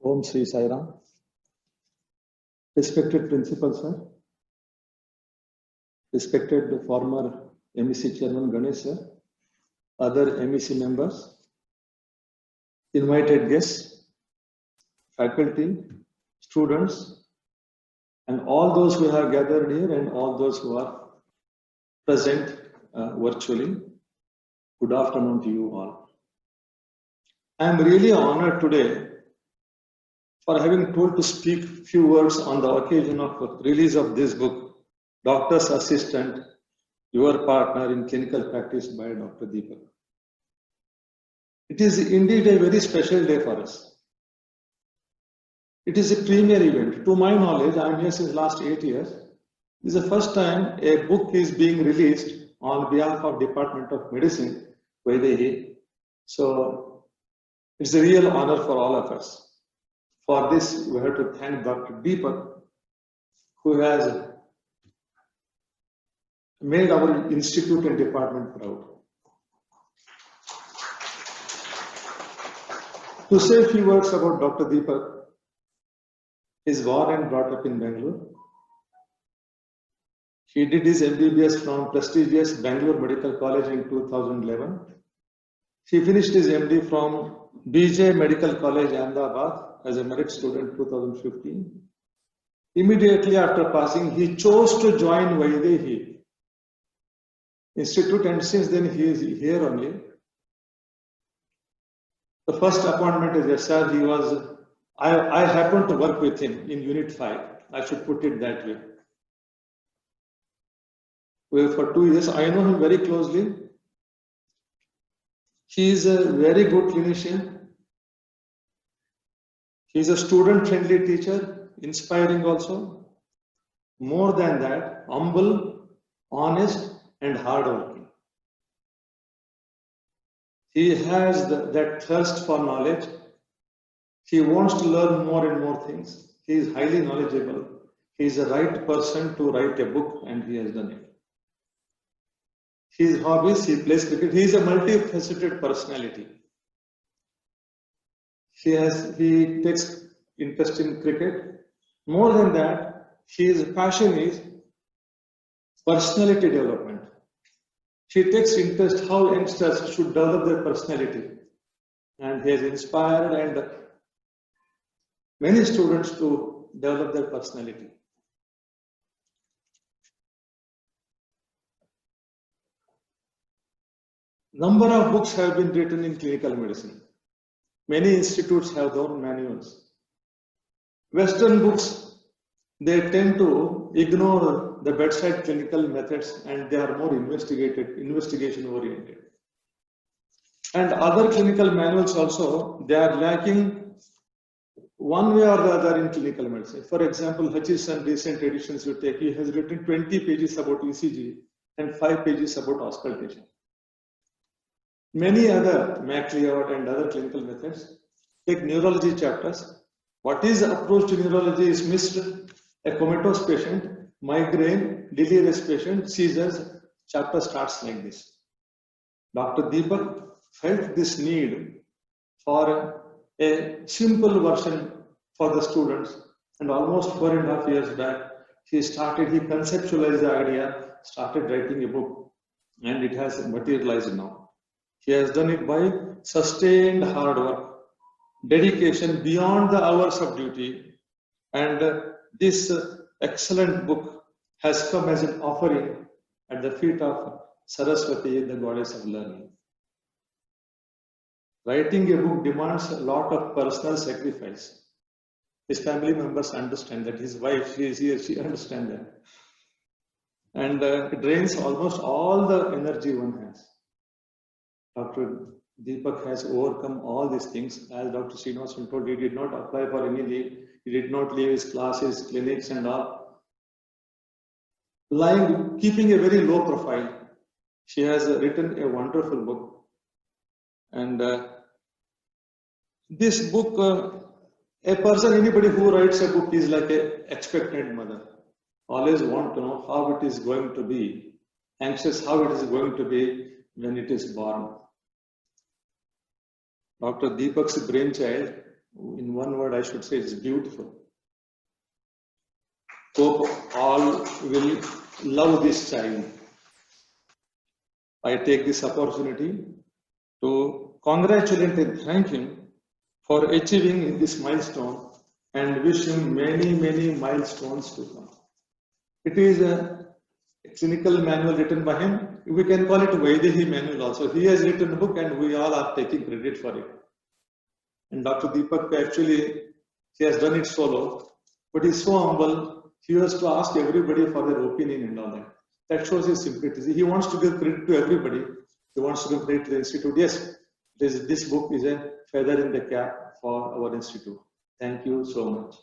Om Sri Sai Ram. Respected Principal Sir, respected former MEC Chairman Ganesh Sir, other MEC members, invited guests, faculty, students, and all those who have gathered here and all those who are present virtually. Good afternoon to you all. I am really honored today for having told to speak few words on the occasion of release of this book, Doctor's Assistant, Your Partner in Clinical Practice by Dr. Deepak. It is indeed a very special day for us. It is a premier event. To my knowledge, I am here since last 8 years. This is the first time a book is being released on behalf of Department of Medicine, Vaidehi. So it's a real honor for all of us. For this, we have to thank Dr. Deepak, who has made our institute and department proud. To say a few words about Dr. Deepak, he is born and brought up in Bangalore. He did his MBBS from prestigious Bangalore Medical College in 2011. He finished his MD from BJ Medical College, Ahmedabad, as a merit student 2015. Immediately after passing, he chose to join Vaidehi Institute, and since then he is here only. The first appointment as SR, I happened to work with him in Unit 5. I should put it that way. For 2 years, I know him very closely. He is a very good clinician. He is a student-friendly teacher, inspiring also. More than that, humble, honest, and hardworking. He has that thirst for knowledge. He wants to learn more and more things. He is highly knowledgeable. He is the right person to write a book, and he has done it. His hobbies, he plays cricket. He is a multifaceted personality. He takes interest in cricket. More than that, his passion is personality development. He takes interest how youngsters should develop their personality. And he has inspired and many students to develop their personality. Number of books have been written in clinical medicine. Many institutes have their own manuals. Western books, they tend to ignore the bedside clinical methods and they are more investigation oriented. And other clinical manuals also, they are lacking one way or the other in clinical medicine. For example, Hutchison recent editions you take, he has written 20 pages about ECG and 5 pages about auscultation. Many other MacLeod and other clinical methods take neurology chapters. What is the approach to neurology is missed. A comatose patient, migraine, delirious patient, seizures, chapter starts like this. Dr. Deepak felt this need for a simple version for the students, and almost 4.5 years back, he conceptualized the idea, started writing a book, and it has materialized now. He has done it by sustained hard work, dedication beyond the hours of duty, and this excellent book has come as an offering at the feet of Saraswati, the goddess of learning. Writing a book demands a lot of personal sacrifice. His family members understand that, his wife, she understands that. And it drains almost all the energy one has. Dr. Deepak has overcome all these things. As Dr. Srinivasan told, he did not apply for any leave. He did not leave his classes, clinics and all. Keeping a very low profile. She has written a wonderful book. And this book, anybody who writes a book is like an expectant mother. Always want to know how it is going to be, anxious how it is going to be when it is born. Dr. Deepak's brainchild in one word, I should say it's beautiful. Hope all will love this child. I take this opportunity to congratulate and thank him for achieving this milestone and wish him many, many milestones to come. It is a clinical manual written by him. We can call it Vaidehi manual also. He has written a book and we all are taking credit for it. And Dr. Deepak actually, he has done it solo, but he's so humble. He has to ask everybody for their opinion and all that. That shows his simplicity. He wants to give credit to everybody. He wants to give credit to the institute. Yes, this book is a feather in the cap for our institute. Thank you so much.